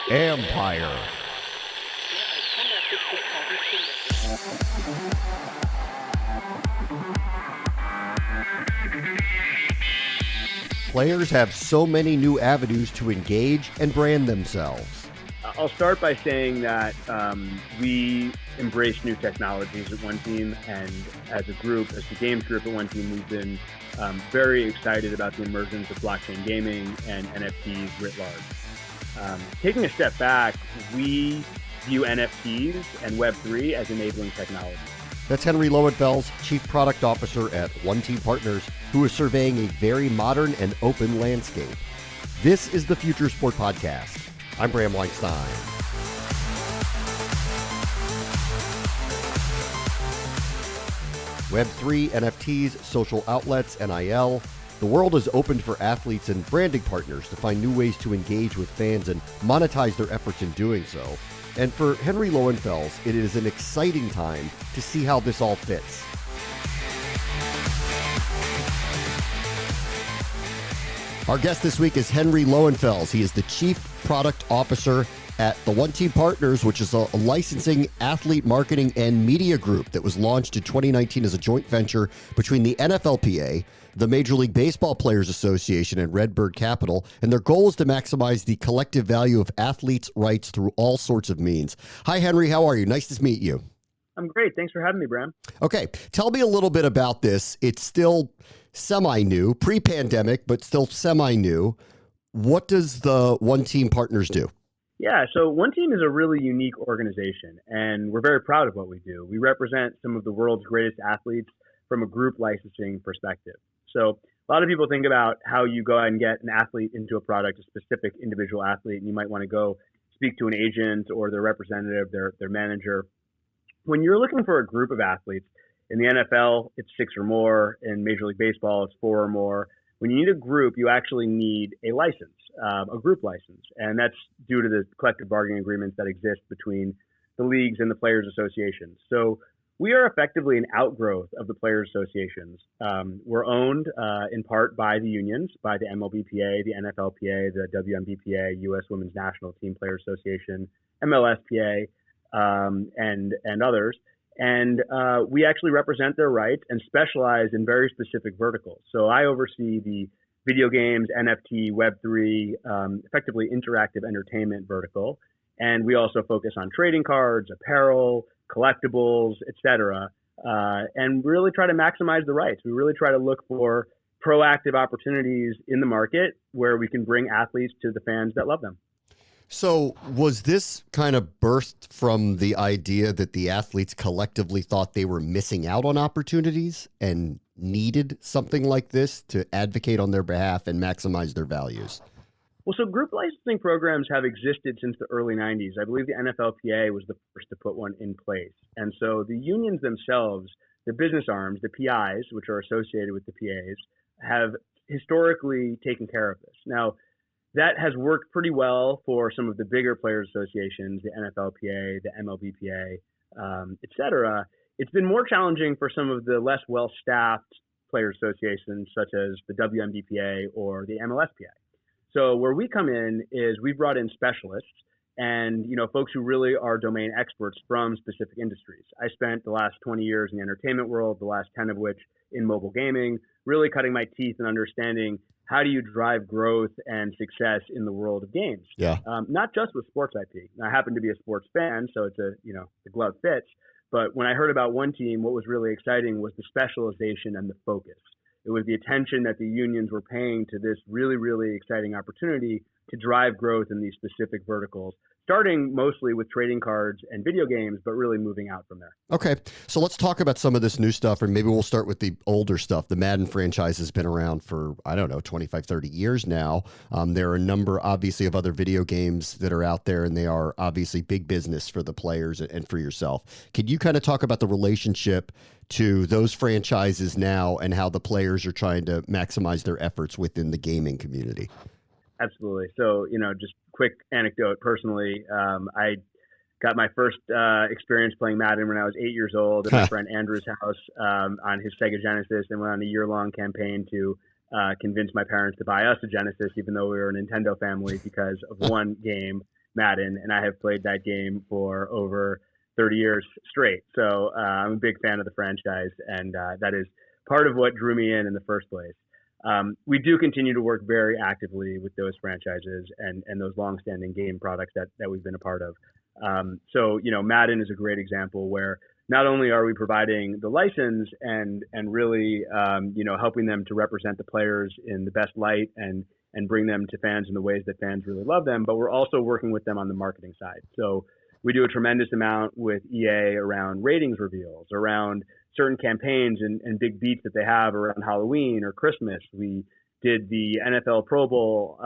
Empire. Players have so many new avenues to engage and brand themselves. I'll start by saying that we embrace new technologies at One Team, and as a group, as the games group at One Team, we've been very excited about the emergence of blockchain gaming and NFTs writ large. Taking a step back, we view NFTs and Web3 as enabling technology. That's Henry Lowenfels, Chief Product Officer at One Team Partners, who is surveying a very modern and open landscape. This is the Future Sport Podcast. I'm Bram Weinstein. Web3, NFTs, social outlets, NIL. The world is opened for athletes and branding partners to find new ways to engage with fans and monetize their efforts in doing so. And for Henry Lowenfels, it is an exciting time to see how this all fits. Our guest this week is Henry Lowenfels. He is the Chief Product Officer at the One Team Partners, which is a licensing, athlete marketing, and media group that was launched in 2019 as a joint venture between the NFLPA, the Major League Baseball Players Association, and Redbird Capital. And their goal is to maximize the collective value of athletes' rights through all sorts of means. Hi, Henry. How are you? Nice to meet you. I'm great. Thanks for having me, Bram. Okay. Tell me a little bit about this. It's still semi-new, pre-pandemic, but still semi-new. What does the One Team Partners do? Yeah, so One Team is a really unique organization, and we're very proud of what we do. We represent some of the world's greatest athletes from a group licensing perspective. So a lot of people think about how you go out and get an athlete into a product, a specific individual athlete, and you might want to go speak to an agent or their representative, their manager. When you're looking for a group of athletes, in the NFL, it's 6 or more. In Major League Baseball, it's 4 or more. When you need a group, you actually need a license, a group license. And that's due to the collective bargaining agreements that exist between the leagues and the players' associations. So we are effectively an outgrowth of the players' associations. We're owned in part by the unions, by the MLBPA, the NFLPA, the WNBPA, U.S. Women's National Team Players Association, MLSPA, and others. And we actually represent their rights and specialize in very specific verticals. So I oversee the video games, NFT, Web3, effectively interactive entertainment vertical. And we also focus on trading cards, apparel, collectibles, et cetera, and really try to maximize the rights. We really try to look for proactive opportunities in the market where we can bring athletes to the fans that love them. So was this kind of birthed from the idea that the athletes collectively thought they were missing out on opportunities and needed something like this to advocate on their behalf and maximize their values? Well, so group licensing programs have existed since the early 90s. I believe the NFLPA was the first to put one in place. And so the unions themselves, the business arms, the PIs, which are associated with the PAs, have historically taken care of this. Now, that has worked pretty well for some of the bigger players associations, the NFLPA, the MLBPA, et cetera. It's been more challenging for some of the less well-staffed players associations, such as the WNBPA or the MLSPA. So where we come in is we brought in specialists and, folks who really are domain experts from specific industries. I spent the last 20 years in the entertainment world, the last 10 of which in mobile gaming, really cutting my teeth and understanding how do you drive growth and success in the world of games? Yeah. Not just with sports IP. I happen to be a sports fan, so it's the glove fits. But when I heard about One Team, what was really exciting was the specialization and the focus. It was the attention that the unions were paying to this really, really exciting opportunity to drive growth in these specific verticals, starting mostly with trading cards and video games, but really moving out from there. Okay, so let's talk about some of this new stuff, and maybe we'll start with the older stuff. The Madden franchise has been around for, 25, 30 years now. There are a number, obviously, of other video games that are out there, and they are obviously big business for the players and for yourself. Could you kind of talk about the relationship to those franchises now and how the players are trying to maximize their efforts within the gaming community? Absolutely. So, just quick anecdote personally, I got my first experience playing Madden when I was 8 years old at my friend Andrew's house on his Sega Genesis, and went on a year-long campaign to convinced my parents to buy us a Genesis, even though we were a Nintendo family, because of one game, Madden, and I have played that game for over 30 years straight. So I'm a big fan of the franchise, and that is part of what drew me in the first place. We do continue to work very actively with those franchises and those longstanding game products that we've been a part of. So, Madden is a great example where not only are we providing the license and really, helping them to represent the players in the best light and bring them to fans in the ways that fans really love them, but we're also working with them on the marketing side. So we do a tremendous amount with EA around ratings reveals, around certain campaigns and big beats that they have around Halloween or Christmas. We did the NFL Pro Bowl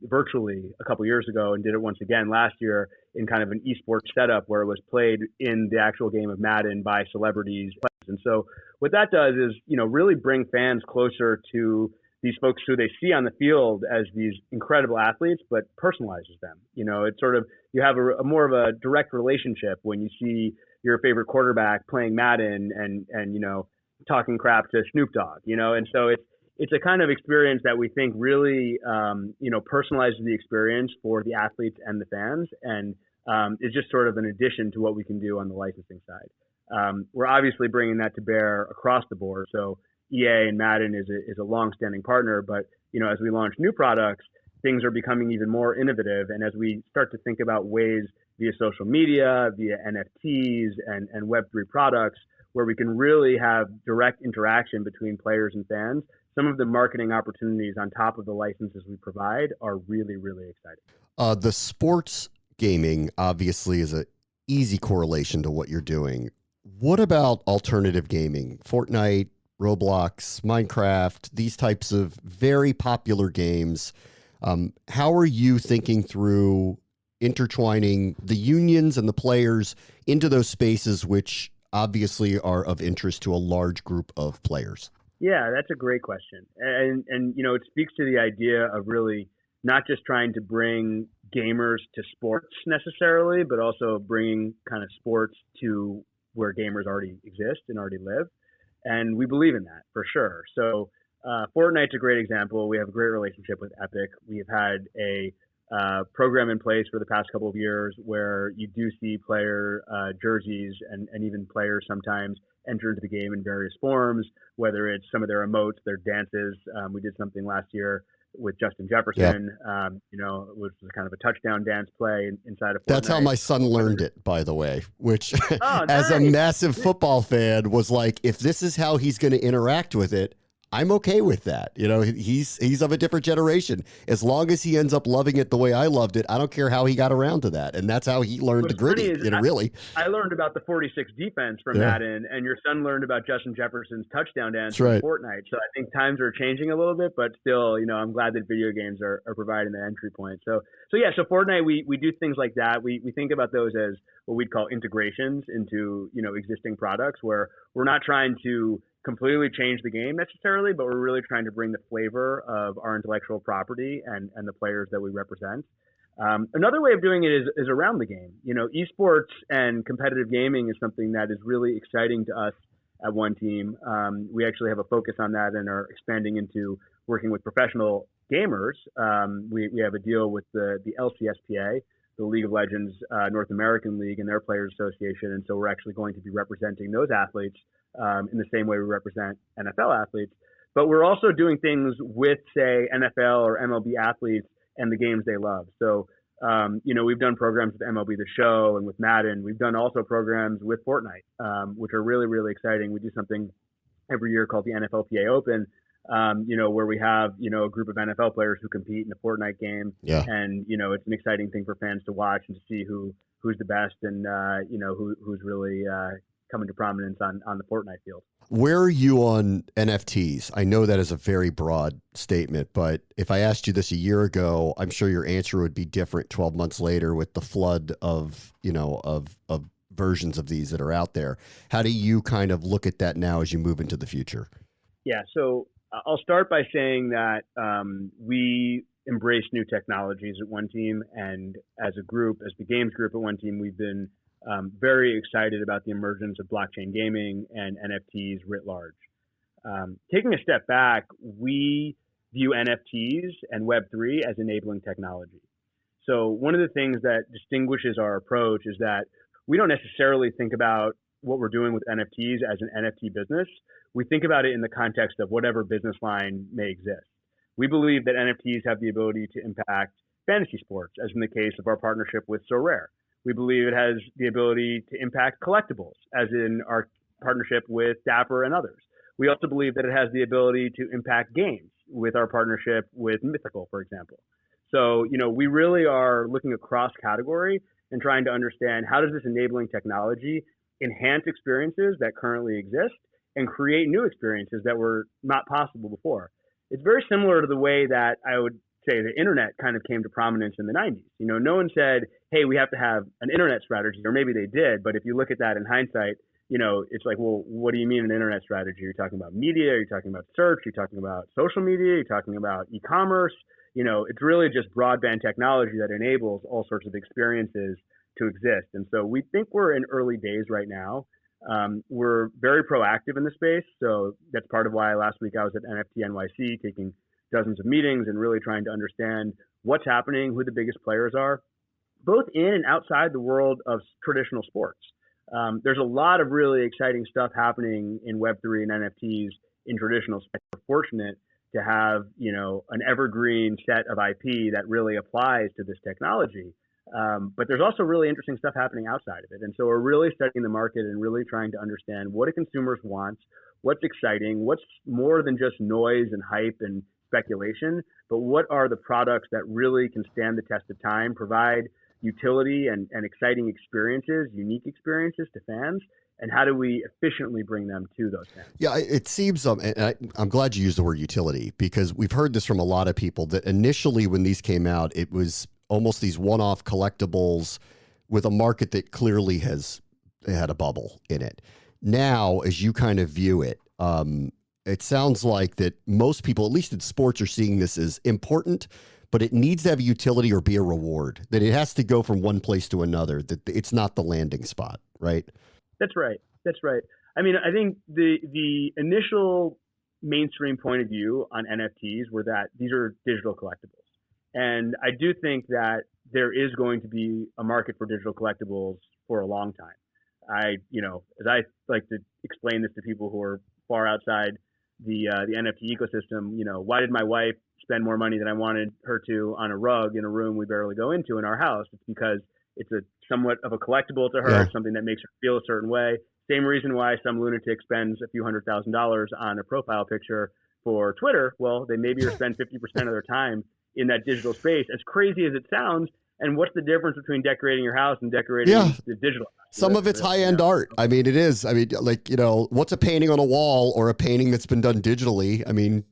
virtually a couple years ago and did it once again last year in kind of an esports setup where it was played in the actual game of Madden by celebrities. And so what that does is, really bring fans closer to these folks who they see on the field as these incredible athletes, but personalizes them. It's sort of, you have a more of a direct relationship when you see your favorite quarterback playing Madden and talking crap to Snoop Dogg, and so it's a kind of experience that we think really, personalizes the experience for the athletes and the fans, and is just sort of an addition to what we can do on the licensing side. We're obviously bringing that to bear across the board. So EA and Madden is a long-standing partner, but as we launch new products, things are becoming even more innovative. And as we start to think about ways via social media, via NFTs and Web3 products, where we can really have direct interaction between players and fans, some of the marketing opportunities on top of the licenses we provide are really, really exciting. The sports gaming obviously is an easy correlation to what you're doing. What about alternative gaming? Fortnite, Roblox, Minecraft, these types of very popular games. How are you thinking through intertwining the unions and the players into those spaces, which obviously are of interest to a large group of players? Yeah, that's a great question. And it speaks to the idea of really not just trying to bring gamers to sports necessarily, but also bringing kind of sports to where gamers already exist and already live. And we believe in that for sure. So Fortnite's a great example. We have a great relationship with Epic. We've had a program in place for the past couple of years where you do see player jerseys and even players sometimes enter into the game in various forms, whether it's some of their emotes, their dances. We did something last year with Justin Jefferson, which was kind of a touchdown dance play inside of Fortnite. That's how my son learned it, by the way, which nice. As a massive football fan was like, if this is how he's going to interact with it, I'm okay with that. He's of a different generation. As long as he ends up loving it the way I loved it, I don't care how he got around to that. And that's how he learned the gritty, really. I learned about the 46 defense from Madden, and your son learned about Justin Jefferson's touchdown dance from Fortnite. So I think times are changing a little bit, but still, I'm glad that video games are providing the entry point. So Fortnite, we do things like that. We think about those as what we'd call integrations into, existing products, where we're not trying to completely change the game necessarily, but we're really trying to bring the flavor of our intellectual property and the players that we represent. Another way of doing it is around the game. Esports and competitive gaming is something that is really exciting to us at One Team. We actually have a focus on that and are expanding into working with professional gamers. We have a deal with the LCSPA, the League of Legends North American League, and their Players Association. And so we're actually going to be representing those athletes in the same way we represent NFL athletes. But we're also doing things with, say, NFL or MLB athletes and the games they love. So, we've done programs with MLB The Show and with Madden. We've done also programs with Fortnite, which are really, really exciting. We do something every year called the NFLPA Open, where we have, a group of NFL players who compete in the Fortnite game. Yeah. And, it's an exciting thing for fans to watch and to see who's the best and, who's really coming to prominence on the Fortnite field. Where are you on NFTs? I know that is a very broad statement, but if I asked you this a year ago, I'm sure your answer would be different 12 months later with the flood of versions of these that are out there. How do you kind of look at that now as you move into the future? Yeah, so I'll start by saying that we embrace new technologies at One Team, and as a group, as the games group at One Team, we've been very excited about the emergence of blockchain gaming and NFTs writ large. Taking a step back, we view NFTs and Web3 as enabling technology. So one of the things that distinguishes our approach is that we don't necessarily think about what we're doing with NFTs as an NFT business. We think about it in the context of whatever business line may exist. We believe that NFTs have the ability to impact fantasy sports, as in the case of our partnership with SoRare. We believe it has the ability to impact collectibles, as in our partnership with Dapper and others. We also believe that it has the ability to impact games with our partnership with Mythical, for example. So, we really are looking across category and trying to understand how does this enabling technology enhance experiences that currently exist and create new experiences that were not possible before. It's very similar to the way that I would say the internet kind of came to prominence in the 90s. No one said, hey, we have to have an internet strategy, or maybe they did. But if you look at that in hindsight, it's like, well, what do you mean an internet strategy? Are you talking about media? Are you talking about search? Are you talking about social media? Are you talking about e-commerce? It's really just broadband technology that enables all sorts of experiences to exist. And so we think we're in early days right now. We're very proactive in the space. So that's part of why last week I was at NFT NYC taking dozens of meetings and really trying to understand what's happening, who the biggest players are, both in and outside the world of traditional sports. There's a lot of really exciting stuff happening in Web3 and NFTs in traditional sports. We're fortunate to have, an evergreen set of IP that really applies to this technology. But there's also really interesting stuff happening outside of it. And so we're really studying the market and really trying to understand what do consumers want, what's exciting, what's more than just noise and hype and speculation, but what are the products that really can stand the test of time, provide utility and exciting experiences, unique experiences to fans, and how do we efficiently bring them to those fans? Yeah, it seems, and I'm glad you used the word utility, because we've heard this from a lot of people that initially when these came out, it was almost these one-off collectibles with a market that clearly has had a bubble in it. Now, as you kind of view it, it sounds like that most people, at least in sports, are seeing this as important, but it needs to have utility or be a reward, that it has to go from one place to another, that it's not the landing spot, right? That's right. I mean, I think the initial mainstream point of view on NFTs were that these are digital collectibles. And I do think that there is going to be a market for digital collectibles for a long time. As I like to explain this to people who are far outside the NFT ecosystem, why did my wife spend more money than I wanted her to on a rug in a room we barely go into in our house? It's because it's a somewhat of a collectible to her. Yeah. It's something that makes her feel a certain way. Same reason why some lunatic spends a few $100,000 on a profile picture for Twitter. Well, they maybe spend 50% of their time in that digital space, as crazy as it sounds. And what's the difference between decorating your house and decorating the digital house? Some of it's high-end art. I mean, it is. I mean, like, what's a painting on a wall or a painting that's been done digitally? I mean,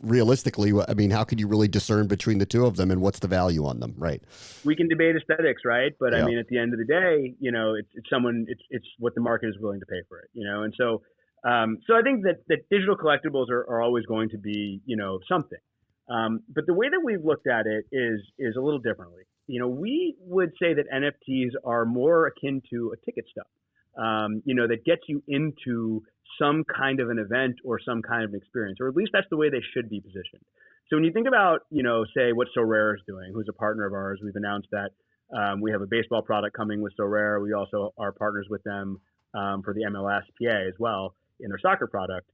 realistically, I mean, how can you really discern between the two of them and what's the value on them, right? We can debate aesthetics, right? But I mean, at the end of the day, it's what the market is willing to pay for it, And so I think that digital collectibles are always going to be, something. But the way that we've looked at it is a little differently. We would say that NFTs are more akin to a ticket stub, that gets you into some kind of an event or some kind of an experience, or at least that's the way they should be positioned. So when you think about, say what SoRare is doing, who's a partner of ours, we've announced that we have a baseball product coming with SoRare. We also are partners with them for the MLS PA as well in their soccer product.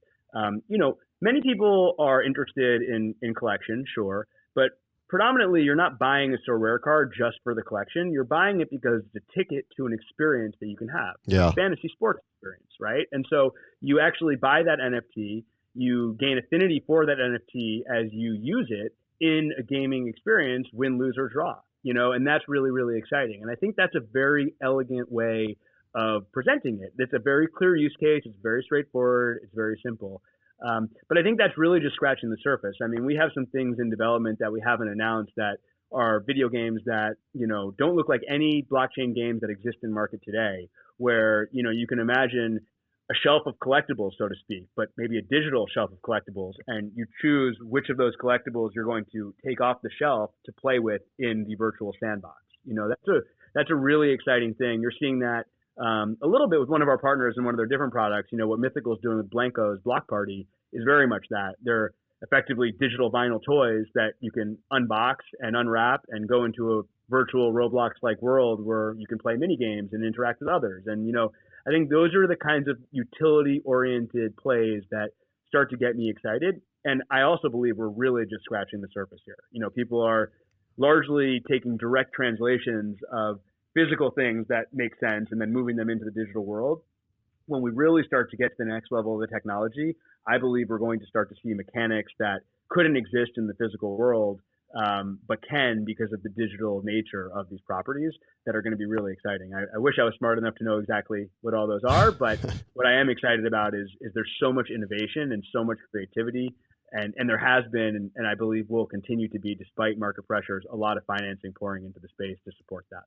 Many people are interested in collection, sure, but predominantly you're not buying a SoRare card just for the collection. You're buying it because it's a ticket to an experience that you can have, a fantasy sports experience, right? And so you actually buy that NFT, you gain affinity for that NFT as you use it in a gaming experience, win, lose, or draw, and that's really, really exciting. And I think that's a very elegant way of presenting it. It's a very clear use case. It's very straightforward. It's very simple. But I think that's really just scratching the surface. I mean, we have some things in development that we haven't announced that are video games that, don't look like any blockchain games that exist in market today, where, you can imagine a shelf of collectibles, so to speak, but maybe a digital shelf of collectibles, and you choose which of those collectibles you're going to take off the shelf to play with in the virtual sandbox. That's a really exciting thing. You're seeing that a little bit with one of our partners and one of their different products. What Mythical is doing with Blanco's Block Party is very much that. They're effectively digital vinyl toys that you can unbox and unwrap and go into a virtual Roblox-like world where you can play mini games and interact with others. And, I think those are the kinds of utility-oriented plays that start to get me excited. And I also believe we're really just scratching the surface here. People are largely taking direct translations of physical things that make sense and then moving them into the digital world. When we really start to get to the next level of the technology, I believe we're going to start to see mechanics that couldn't exist in the physical world, but can because of the digital nature of these properties that are going to be really exciting. I wish I was smart enough to know exactly what all those are, but what I am excited about is there's so much innovation and so much creativity, and there has been, and I believe will continue to be, despite market pressures, a lot of financing pouring into the space to support that.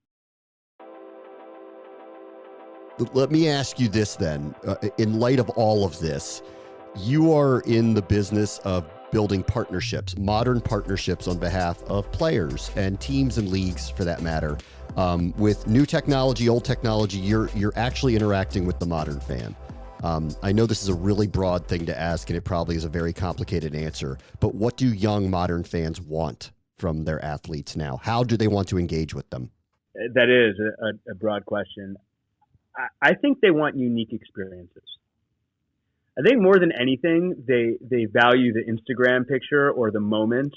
Let me ask you this then. In light of all of this, you are in the business of building partnerships, modern partnerships on behalf of players and teams and leagues, for that matter. With new technology, old technology, you're actually interacting with the modern fan. I know this is a really broad thing to ask, and it probably is a very complicated answer, but what do young modern fans want from their athletes now? How do they want to engage with them? That is a broad question. I think they want unique experiences. I think more than anything, they value the Instagram picture or the moments.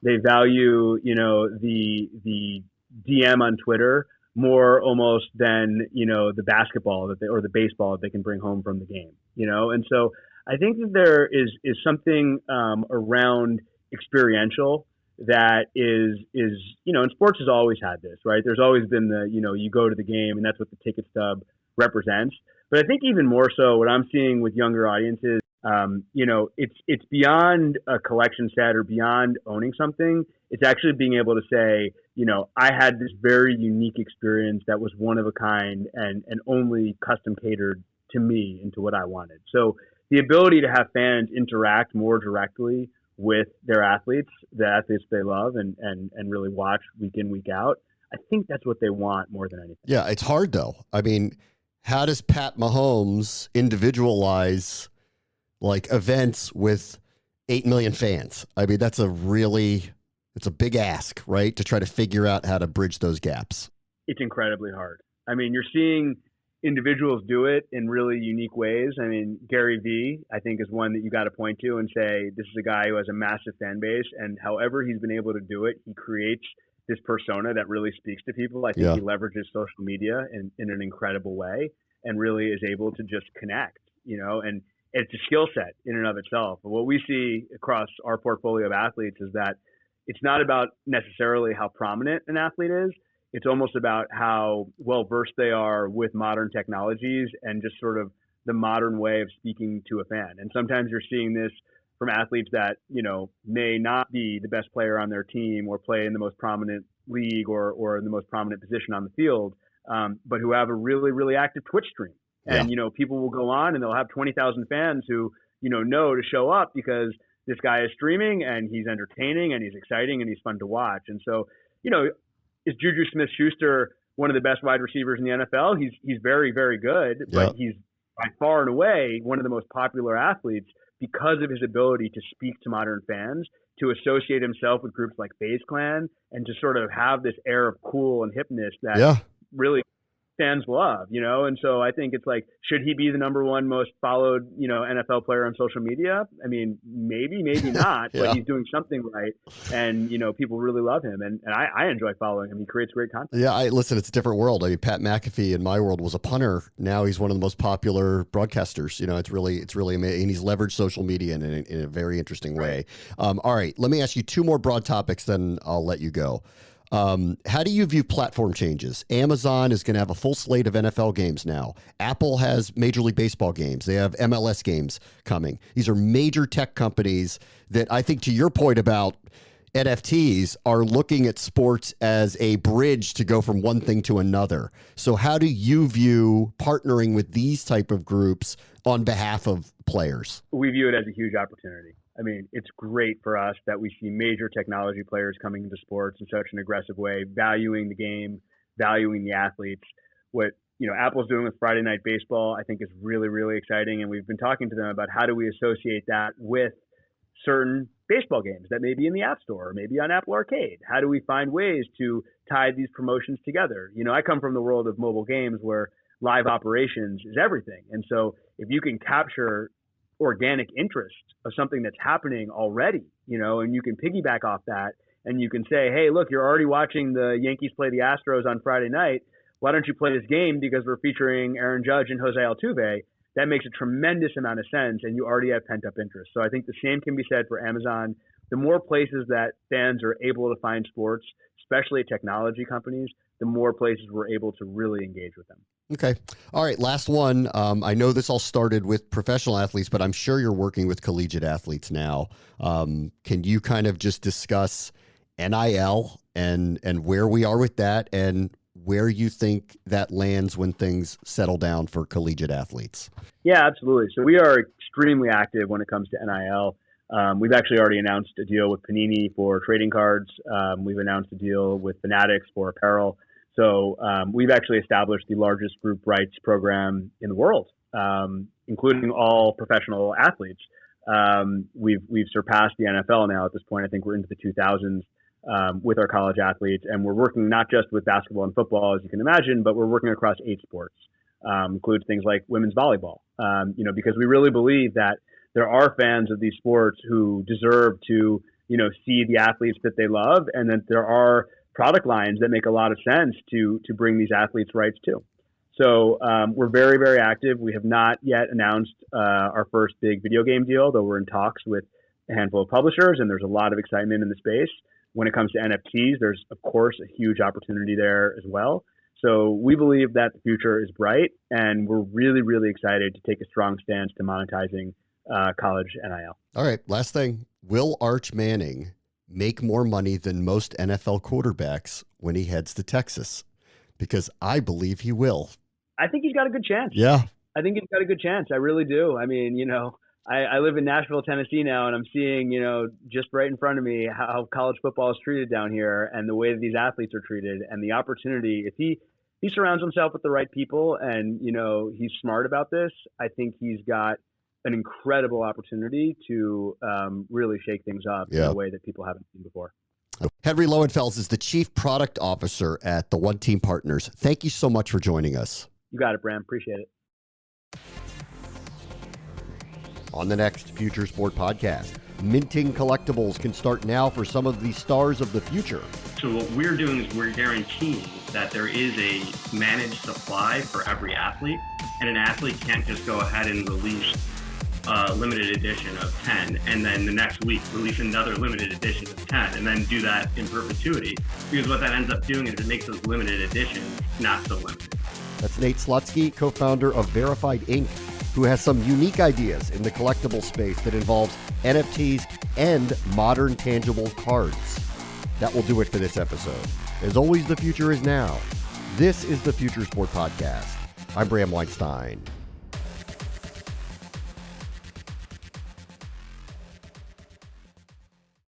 They value, the DM on Twitter more almost than, the basketball or the baseball that they can bring home from the game, And so I think that there is something around experiential that is, and sports has always had this, right? There's always been you go to the game and that's what the ticket stub represents. But I think even more so what I'm seeing with younger audiences, it's beyond a collection set or beyond owning something. It's actually being able to say, I had this very unique experience that was one of a kind and only custom catered to me and to what I wanted. So the ability to have fans interact more directly with their athletes, the athletes they love and really watch week in, week out, I think that's what they want more than anything. Yeah, it's hard though. I mean, how does Pat Mahomes individualize like events with 8 million fans? I mean, it's a big ask, right? To try to figure out how to bridge those gaps. It's incredibly hard. I mean, you're seeing individuals do it in really unique ways. I mean, Gary Vee, I think, is one that you got to point to and say, this is a guy who has a massive fan base, and however he's been able to do it, he creates this persona that really speaks to people. I think he leverages social media in an incredible way and really is able to just connect, and it's a skill set in and of itself. But what we see across our portfolio of athletes is that it's not about necessarily how prominent an athlete is. It's almost about how well-versed they are with modern technologies and just sort of the modern way of speaking to a fan. And sometimes you're seeing this from athletes that, may not be the best player on their team or play in the most prominent league or in the most prominent position on the field, but who have a really, really active Twitch stream. And, people will go on and they'll have 20,000 fans who, know to show up because this guy is streaming and he's entertaining and he's exciting and he's fun to watch. And so, is Juju Smith-Schuster one of the best wide receivers in the NFL? He's very, very good, but he's by far and away one of the most popular athletes because of his ability to speak to modern fans, to associate himself with groups like FaZe Clan, and to sort of have this air of cool and hipness that really fans love, And so I think it's like, should he be the number one most followed, NFL player on social media? I mean, maybe not, but he's doing something right. And, people really love him. And I enjoy following him. He creates great content. Yeah, listen, it's a different world. I mean, Pat McAfee in my world was a punter. Now he's one of the most popular broadcasters. It's really amazing. And he's leveraged social media in a very interesting way. All right, let me ask you two more broad topics, then I'll let you go. How do you view platform changes? Amazon is going to have a full slate of NFL games now. Apple has Major League Baseball games. They have MLS games coming. These are major tech companies that I think, to your point about NFTs, are looking at sports as a bridge to go from one thing to another. So how do you view partnering with these type of groups on behalf of players? We view it as a huge opportunity. I mean, it's great for us that we see major technology players coming into sports in such an aggressive way, valuing the game, valuing the athletes. What, Apple's doing with Friday Night Baseball, I think is really, really exciting. And we've been talking to them about how do we associate that with certain baseball games that may be in the App Store or maybe on Apple Arcade? How do we find ways to tie these promotions together? I come from the world of mobile games where live operations is everything. And so if you can capture organic interest of something that's happening already, and you can piggyback off that and you can say, hey, look, you're already watching the Yankees play the Astros on Friday night. Why don't you play this game because we're featuring Aaron Judge and Jose Altuve? That makes a tremendous amount of sense, and you already have pent-up interest. So I think the same can be said for Amazon. The more places that fans are able to find sports, especially technology companies, the more places we're able to really engage with them. Okay. All right. Last one. I know this all started with professional athletes, but I'm sure you're working with collegiate athletes now. Can you kind of just discuss NIL and where we are with that and where you think that lands when things settle down for collegiate athletes? Yeah, absolutely. So we are extremely active when it comes to NIL. We've actually already announced a deal with Panini for trading cards. We've announced a deal with Fanatics for apparel. So we've actually established the largest group rights program in the world, including all professional athletes. We've surpassed the NFL now at this point. I think we're into the 2000s. With our college athletes, and we're working not just with basketball and football, as you can imagine, but we're working across 8 sports, includes things like women's volleyball, because we really believe that there are fans of these sports who deserve to, see the athletes that they love, and that there are product lines that make a lot of sense to bring these athletes rights to. So we're very, very active. We have not yet announced our first big video game deal, though we're in talks with a handful of publishers, and there's a lot of excitement in the space. When it comes to NFTs, there's, of course, a huge opportunity there as well. So we believe that the future is bright, and we're really, really excited to take a strong stance to monetizing college NIL. All right, last thing. Will Arch Manning make more money than most NFL quarterbacks when he heads to Texas? Because I believe he will. I think he's got a good chance. Yeah. I think he's got a good chance. I really do. I mean, I live in Nashville, Tennessee now, and I'm seeing, just right in front of me how college football is treated down here and the way that these athletes are treated and the opportunity. If he surrounds himself with the right people and, he's smart about this, I think he's got an incredible opportunity to really shake things up in a way that people haven't seen before. Henry Lowenfels is the Chief Product Officer at the One Team Partners. Thank you so much for joining us. You got it, Bram. Appreciate it. On the next Future Sport podcast, minting collectibles can start now for some of the stars of the future. So what we're doing is we're guaranteeing that there is a managed supply for every athlete, and an athlete can't just go ahead and release a limited edition of 10, and then the next week release another limited edition of 10, and then do that in perpetuity. Because what that ends up doing is it makes those limited editions not so limited. That's Nate Slutsky, co-founder of Verified Inc., who has some unique ideas in the collectible space that involves NFTs and modern tangible cards. That will do it for this episode. As always, the future is now. This is the Future Sport Podcast. I'm Bram Weinstein.